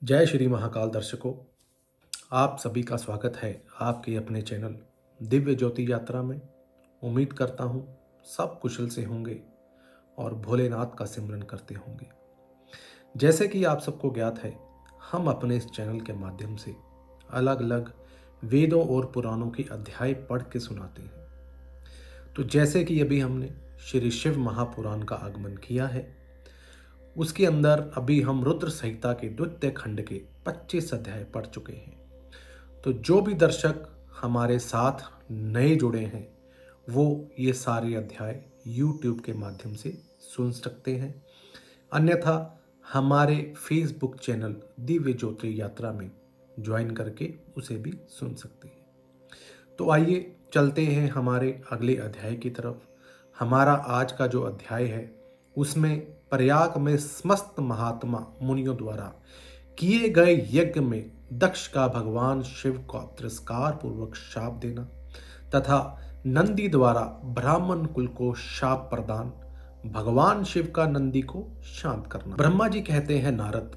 जय श्री महाकाल दर्शकों, आप सभी का स्वागत है आपके अपने चैनल दिव्य ज्योति यात्रा में। उम्मीद करता हूँ सब कुशल से होंगे और भोलेनाथ का सिमरन करते होंगे। जैसे कि आप सबको ज्ञात है, हम अपने इस चैनल के माध्यम से अलग अलग वेदों और पुराणों के अध्याय पढ़ के सुनाते हैं। तो जैसे कि अभी हमने श्री शिव महापुराण का आगमन किया है, उसके अंदर अभी हम रुद्र संहिता के द्वितीय खंड के 25 अध्याय पढ़ चुके हैं। तो जो भी दर्शक हमारे साथ नए जुड़े हैं वो ये सारे अध्याय YouTube के माध्यम से सुन सकते हैं, अन्यथा हमारे फेसबुक चैनल दिव्य ज्योति यात्रा में ज्वाइन करके उसे भी सुन सकते हैं। तो आइए चलते हैं हमारे अगले अध्याय की तरफ। हमारा आज का जो अध्याय है उसमें प्रयाग में समस्त महात्मा मुनियों द्वारा किए गए यज्ञ में दक्ष का भगवान शिव को तिरस्कार पूर्वक शाप देना तथा नंदी द्वारा ब्राह्मण कुल को शाप प्रदान, भगवान शिव का नंदी को शांत करना। ब्रह्मा जी कहते हैं, नारद,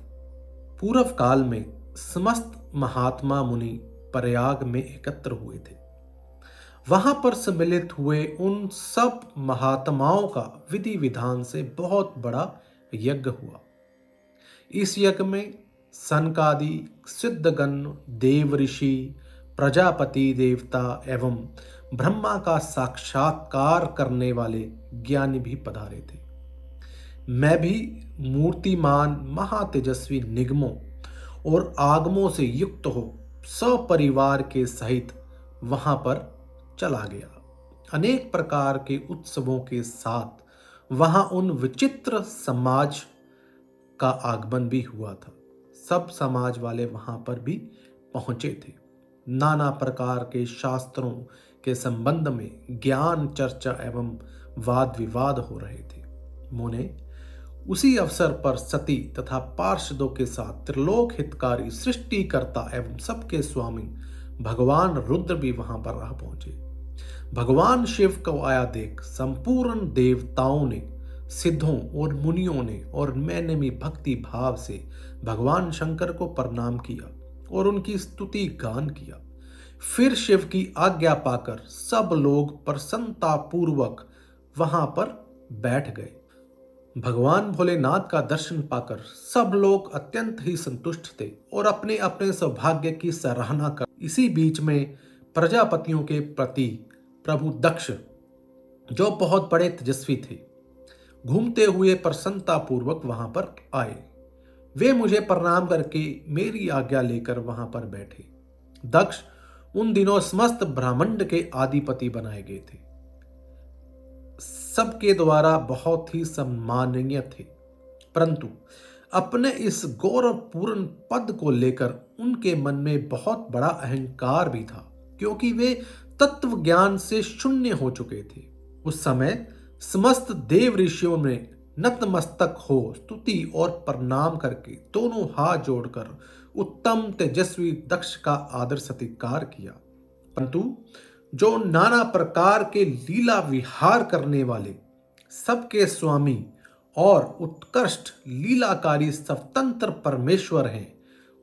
पूर्व काल में समस्त महात्मा मुनि प्रयाग में एकत्र हुए थे। वहां पर सम्मिलित हुए उन सब महात्माओं का विधि विधान से बहुत बड़ा यज्ञ हुआ। इस यज्ञ में सनकादि सिद्धगण, देव ऋषि, प्रजापति देवता एवं ब्रह्मा का साक्षात्कार करने वाले ज्ञानी भी पधारे थे। मैं भी मूर्तिमान महातेजस्वी निगमों और आगमों से युक्त हो सपरिवार के सहित वहां पर चला गया। अनेक प्रकार के उत्सवों के साथ वहां उन विचित्र समाज का आगमन भी हुआ था। सब समाज वाले वहां पर भी पहुंचे थे। नाना प्रकार के शास्त्रों के संबंध में ज्ञान चर्चा एवं वाद विवाद हो रहे थे। मुने उसी अवसर पर सती तथा पार्षदों के साथ त्रिलोक हितकारी सृष्टिकर्ता एवं सबके स्वामी भगवान रुद्र भी वहां पर आ पहुंचे। भगवान शिव को आया देख संपूर्ण देवताओं ने, सिद्धों और मुनियों ने और मैंने भी भक्ति भाव से भगवान शंकर को प्रणाम किया और उनकी स्तुति गान किया। फिर शिव की आज्ञा पाकर सब लोग प्रसन्नता पूर्वक वहां पर बैठ गए। भगवान भोलेनाथ का दर्शन पाकर सब लोग अत्यंत ही संतुष्ट थे और अपने अपने सौभाग्य की सराहना कर। इसी बीच में प्रजापतियों के प्रति प्रभु दक्ष, जो बहुत बड़े तेजस्वी थे, घूमते हुए प्रसन्नता पूर्वक वहां पर आए। वे मुझे प्रणाम करके मेरी आज्ञा लेकर वहां पर बैठे। दक्ष उन दिनों समस्त ब्रह्मांड के आधिपति बनाए गए थे, सबके द्वारा बहुत ही सम्माननीय थे, परंतु अपने इस गौरवपूर्ण पद को लेकर उनके मन में बहुत बड़ा अहंकार भी था, क्योंकि वे तत्व ज्ञान से शून्य हो चुके थे। उस समय समस्त देव ऋषियों ने नतमस्तक हो स्तुति और प्रणाम करके दोनों हाथ जोड़कर उत्तम तेजस्वी दक्ष का आदर सत्कार किया। परंतु जो नाना प्रकार के लीला विहार करने वाले, सबके स्वामी और उत्कृष्ट लीलाकारी स्वतंत्र परमेश्वर हैं,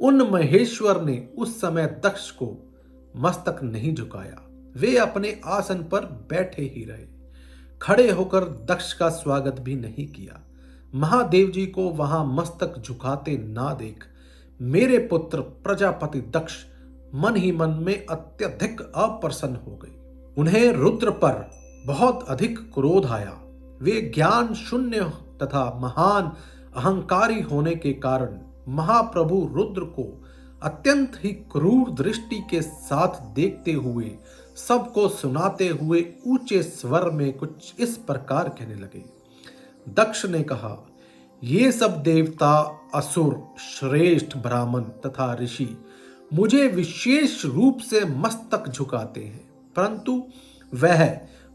उन महेश्वर ने उस समय दक्ष को मस्तक नहीं झुकाया। वे अपने आसन पर बैठे ही रहे, खड़े होकर दक्ष का स्वागत भी नहीं किया। महादेव जी को वहां मस्तक झुकाते ना देख मेरे पुत्र प्रजापति दक्ष मन ही मन में अत्यधिक अप्रसन्न हो गए। उन्हें रुद्र पर बहुत अधिक क्रोध आया। वे ज्ञान शून्य तथा महान अहंकारी होने के कारण महाप्रभु रुद्र को अत्यंत ही क्रूर दृष्टि के साथ देखते हुए सबको सुनाते हुए ऊंचे स्वर में कुछ इस प्रकार कहने लगे। दक्ष ने कहा, ये सब देवता, असुर, श्रेष्ठ ब्राह्मण तथा ऋषि मुझे विशेष रूप से मस्तक झुकाते हैं, परंतु वह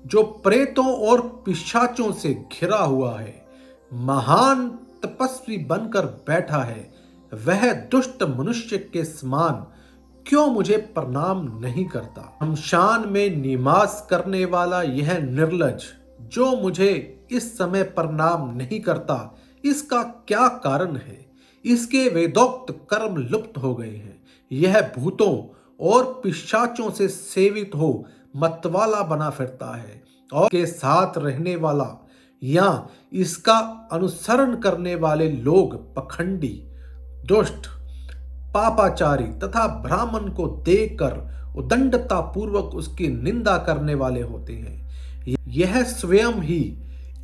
जो प्रेतों और पिशाचों से घिरा हुआ है, महान तपस्वी बनकर बैठा है, वह दुष्ट मनुष्य के समान क्यों मुझे प्रणाम नहीं करता। शमशान में निवास करने वाला यह निर्लज जो मुझे इस समय प्रणाम नहीं करता, इसका क्या कारण है? इसके वेदोक्त कर्म लुप्त हो गए हैं। यह भूतों और पिशाचों से सेवित हो मतवाला बना फिरता है और के साथ रहने वाला या इसका अनुसरण करने वाले लोग पखंडी, दुष्ट, पापाचारी तथा ब्राह्मण को देखकर उदंडता पूर्वक उसकी निंदा करने वाले होते हैं। यह स्वयं ही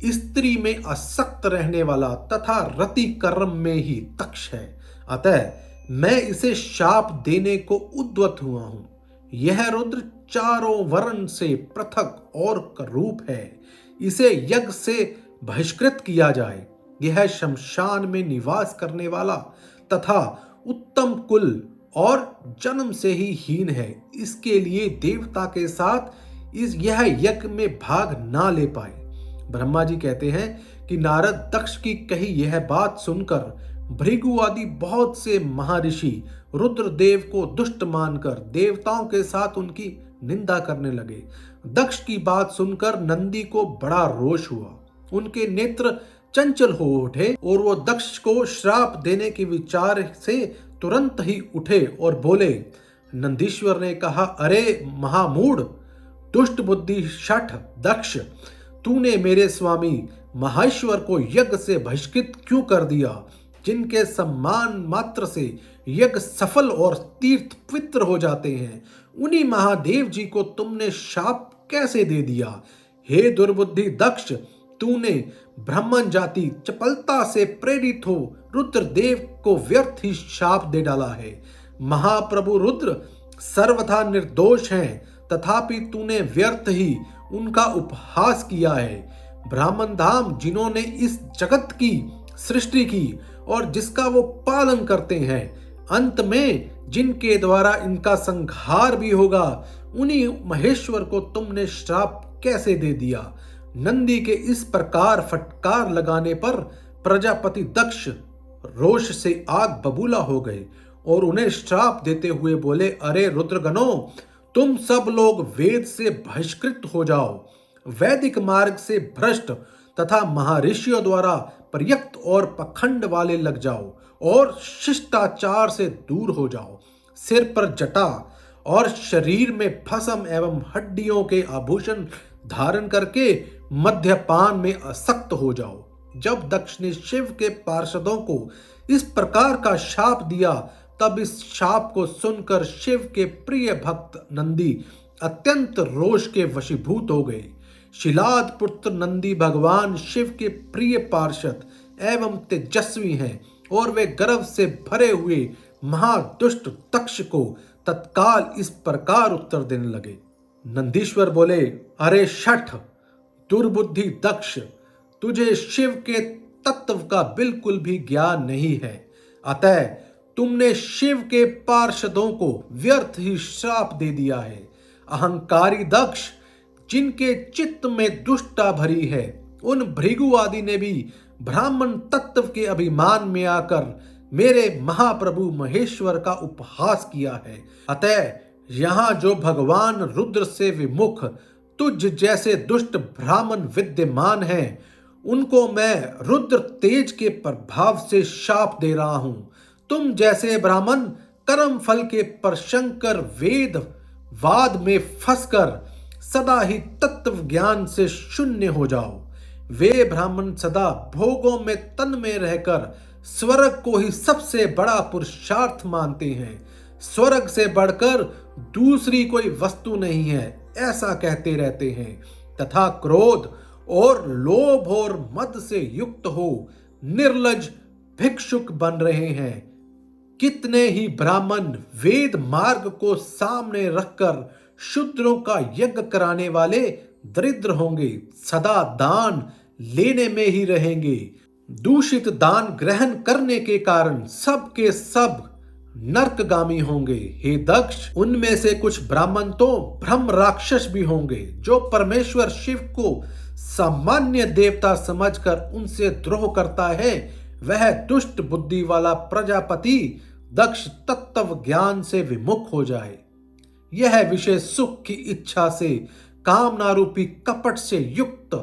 स्त्री में आसक्त रहने वाला तथा रति कर्म में ही दक्ष है। अतः मैं इसे शाप देने को उद्यत हुआ हूं। यह रुद्र चारों वर्ण से पृथक और रूप है। इसे यज्ञ से बहिष्कृत किया जाए। यह शमशान में निवास करने वाला तथा उत्तम कुल और जन्म से ही हीन है। इसके लिए देवता के साथ यह यज्ञ में भाग ना ले पाए। ब्रह्मा जी कहते हैं कि नारद दक्ष की कही यह बात सुनकर भृगु आदि बहुत से महर्षि रुद्रदेव को दुष्ट मानकर देवताओं के साथ उनकी निंदा करने लगे। दक्ष की बात सुनकर नंदी को बड़ा रोष हुआ। उनके नेत्र चंचल हो उठे और वो दक्ष को श्राप देने के विचार से तुरंत ही उठे और बोले। नंदीश्वर ने कहा, अरे महामूढ़, दुष्ट बुद्धि शठ दक्ष, तूने मेरे स्वामी महेश्वर को यज्ञ से बहिष्कृत क्यों कर दिया? जिनके सम्मान मात्र से यज्ञ सफल और तीर्थ पवित्र हो जाते हैं, उन्हीं महादेव जी को तुमने शाप कैसे दे दिया? हे दुर्बुद्धि दक्ष, तूने ब्राह्मण जाति चपलता से प्रेरित हो रुद्रदेव को व्यर्थ ही शाप दे डाला है। महाप्रभु रुद्र सर्वथा निर्दोष हैं, तथापि तूने व्यर्थ ही उनका उपहास किया है। ब्राह्मण धाम जिन्होंने इस जगत की सृष्टि की और जिसका वो पालन करते हैं, अंत में जिनके द्वारा इनका संहार भी होगा, उन्हीं महेश्वर को तुमने श्राप कैसे दे दिया? नंदी के इस प्रकार फटकार लगाने पर प्रजापति दक्ष रोष से आग बबूला हो गए और उन्हें श्राप देते हुए बोले, अरे रुद्रगणों, तुम सब लोग वेद से बहिष्कृत हो जाओ, वैदिक मार्ग से भ्रष्ट तथा महर्षियों द्वारा प्रयुक्त और पखंड वाले लग जाओ और शिष्टाचार से दूर हो जाओ। सिर पर जटा और शरीर में भस्म एवं हड्डियों के आभूषण धारण करके मद्यपान में आसक्त हो जाओ। जब दक्ष ने शिव के पार्षदों को इस प्रकार का शाप दिया, तब इस शाप को सुनकर शिव के प्रिय भक्त नंदी अत्यंत रोष के वशीभूत हो गए। शिलाद पुत्र नंदी भगवान शिव के प्रिय पार्षद एवं तेजस्वी हैं और वे गर्व से भरे हुए महादुष्ट दक्ष को तत्काल इस प्रकार उत्तर देने लगे। नंदीश्वर बोले, अरे शठ दुर्बुद्धि दक्ष, तुझे शिव के तत्व का बिल्कुल भी ज्ञान नहीं है। अतः तुमने शिव के पार्षदों को व्यर्थ ही श्राप दे दिया है। अहंकारी दक्ष, जिनके चित्त में दुष्टता भरी है, उन भृगु आदि ने भी ब्राह्मण तत्व के अभिमान में आकर मेरे महाप्रभु महेश्वर का उपहास किया है। अतः यहाँ जो भगवान रुद्र से विमुख तुझ जैसे दुष्ट ब्राह्मण विद्यमान हैं, उनको मैं रुद्र तेज के प्रभाव से शाप दे रहा हूं। तुम जैसे ब्राह्मण कर्म फल के परशंकर वेद वाद में फंसकर सदा ही तत्व ज्ञान से शून्य हो जाओ। वे ब्राह्मण सदा भोगों में तन में रहकर स्वर्ग को ही सबसे बड़ा पुरुषार्थ मानते हैं। स्वर्ग से बढ़कर दूसरी कोई वस्तु नहीं है, ऐसा कहते रहते हैं, तथा क्रोध और लोभ और मद से युक्त हो निर्लज भिक्षुक बन रहे हैं। कितने ही ब्राह्मण वेद मार्ग को सामने रखकर शूद्रों का यज्ञ कराने वाले दरिद्र होंगे, सदा दान लेने में ही रहेंगे। दूषित दान ग्रहण करने के कारण सब के सब नरकगामी होंगे। हे दक्ष, उनमें से कुछ ब्राह्मण तो ब्रह्म राक्षस भी होंगे, जो परमेश्वर शिव को सामान्य देवता समझकर उनसे द्रोह करता है। वह दुष्ट बुद्धि वाला प्रजापति दक्ष तत्व ज्ञान से विमुख हो जाए। यह विषय सुख की इच्छा से कामना रूपी कपट से युक्त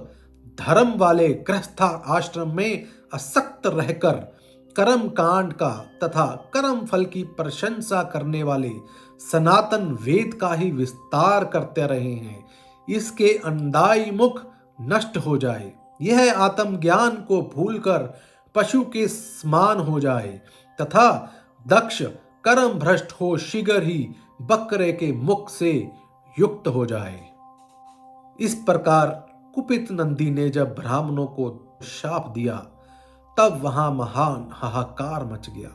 धर्म वाले गृहस्था आश्रम में आसक्त रहकर कर्म कांड का तथा कर्म फल की प्रशंसा करने वाले सनातन वेद का ही विस्तार करते रहे हैं, इसके अंधाई मुख नष्ट हो जाए, यह आत्मज्ञान को भूलकर पशु के समान हो जाए तथा दक्ष कर्म भ्रष्ट हो शीघ्र ही बकरे के मुख से युक्त हो जाए। इस प्रकार कुपित नंदी ने जब ब्राह्मणों को शाप दिया तब वहां महान हाहाकार मच गया।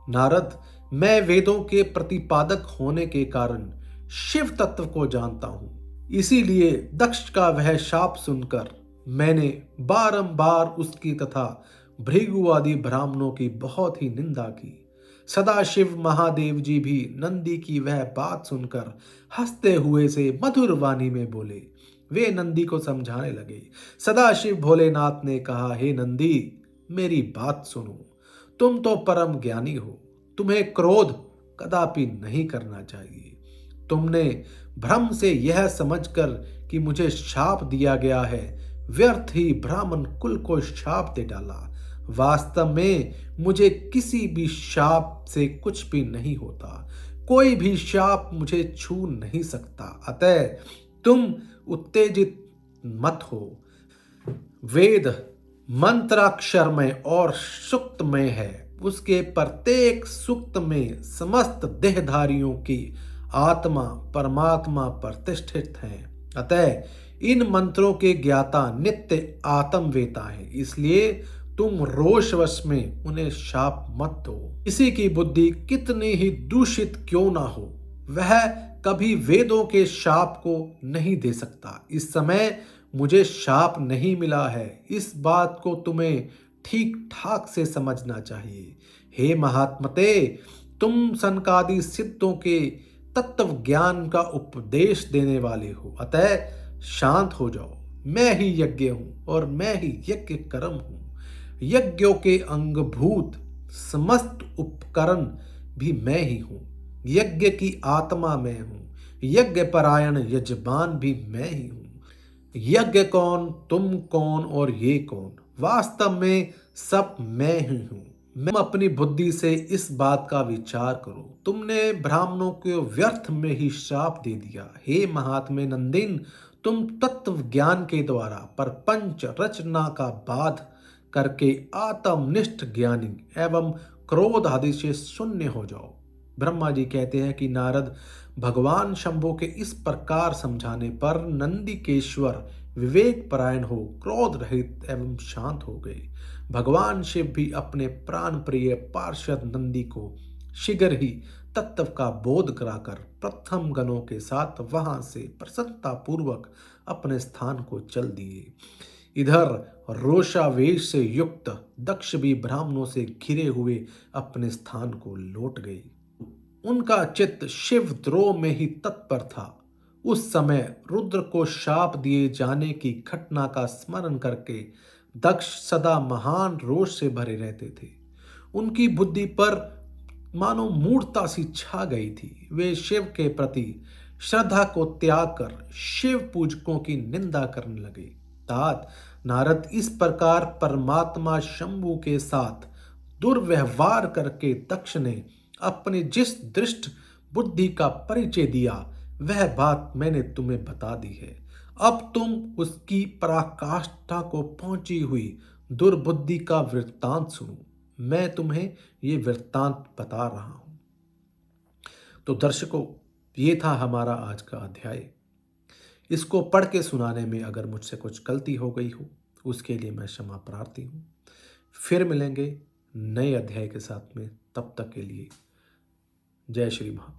नारद, मैं वेदों के प्रतिपादक होने के कारण शिव तत्व को जानता हूं, इसीलिए दक्ष का वह शाप सुनकर मैंने बारंबार उसकी तथा भृगु आदि ब्राह्मणों की बहुत ही निंदा की। सदाशिव महादेव जी भी नंदी की वह बात सुनकर हंसते हुए से मधुर वाणी में बोले। वे नंदी को समझाने लगे। सदाशिव भोलेनाथ ने कहा, हे नंदी, मेरी बात सुनो, तुम तो परम ज्ञानी हो, तुम्हें क्रोध कदापि नहीं करना चाहिए। तुमने भ्रम से यह समझकर कि मुझे शाप दिया गया है, व्यर्थ ही ब्राह्मण कुल को शाप दे डाला। वास्तव में मुझे किसी भी शाप से कुछ भी नहीं होता, कोई भी शाप मुझे छू नहीं सकता, अतः तुम उत्तेजित मत हो। वेद मंत्राक्षर में और सूक्त में है, उसके प्रत्येक सूक्त में समस्त देहधारियों की आत्मा परमात्मा प्रतिष्ठित है, अतः इन मंत्रों के ज्ञाता नित्य आत्मवेता है, इसलिए तुम रोषवश में उन्हें शाप मत दो। किसी की बुद्धि कितनी ही दूषित क्यों ना हो, वह कभी वेदों के शाप को नहीं दे सकता। इस समय मुझे शाप नहीं मिला है, इस बात को तुम्हें ठीक ठाक से समझना चाहिए। हे महात्मते, तुम सनकादि सिद्धों के तत्व ज्ञान का उपदेश देने वाले हो, अतः शांत हो जाओ। मैं ही यज्ञ हूं और मैं ही यज्ञ कर्म हूं। यज्ञों के अंगभूत समस्त उपकरण भी मैं ही हूं। यज्ञ की आत्मा मैं हूं, यज्ञ परायण यजमान भी मैं ही हूं। यज्ञ कौन, तुम कौन और ये कौन, वास्तव में सब मैं ही हूं। मैं अपनी बुद्धि से इस बात का विचार करो। तुमने ब्राह्मणों को व्यर्थ में ही श्राप दे दिया। हे महात्मे नंदिन, तुम तत्व ज्ञान के द्वारा प्रपंच रचना का बाध करके आत्मनिष्ठ ज्ञानी एवं क्रोध आदि से शून्य हो जाओ। ब्रह्मा जी कहते हैं कि नारद, भगवान शंभु के इस प्रकार समझाने पर नंदिकेश्वर विवेक परायण हो क्रोध रहित एवं शांत हो गए। भगवान शिव भी अपने प्राण प्रिय पार्षद नंदी को शीघ्र ही तत्व का बोध कराकर प्रथम गणों के साथ वहां से प्रसन्नता पूर्वक अपने स्थान को चल दिए। इधर रोषावेश से युक्त दक्ष भी ब्राह्मणों से घिरे हुए अपने स्थान को लौट गए। उनका चित्त शिव द्रोह में ही तत्पर था। उस समय रुद्र को शाप दिए जाने की घटना का स्मरण करके दक्ष सदा महान रोष से भरे रहते थे। उनकी बुद्धि पर मानो मूढ़ता सी छा गई थी। वे शिव के प्रति श्रद्धा को त्याग कर शिव पूजकों की निंदा करने लगे। तात नारद, इस प्रकार परमात्मा शंभु के साथ दुर्व्यवहार करके दक्ष ने अपनी जिस दृष्ट बुद्धि का परिचय दिया, वह बात मैंने तुम्हें बता दी है। अब तुम उसकी पराकाष्ठा को पहुंची हुई दुर्बुद्धि का वृत्तांत सुनो। मैं तुम्हें ये वृत्तांत बता रहा हूं। तो दर्शकों, ये था हमारा आज का अध्याय। इसको पढ़ के सुनाने में अगर मुझसे कुछ गलती हो गई हो, उसके लिए मैं क्षमा प्रार्थी हूँ। फिर मिलेंगे नए अध्याय के साथ में, तब तक के लिए जय श्री महाकाल।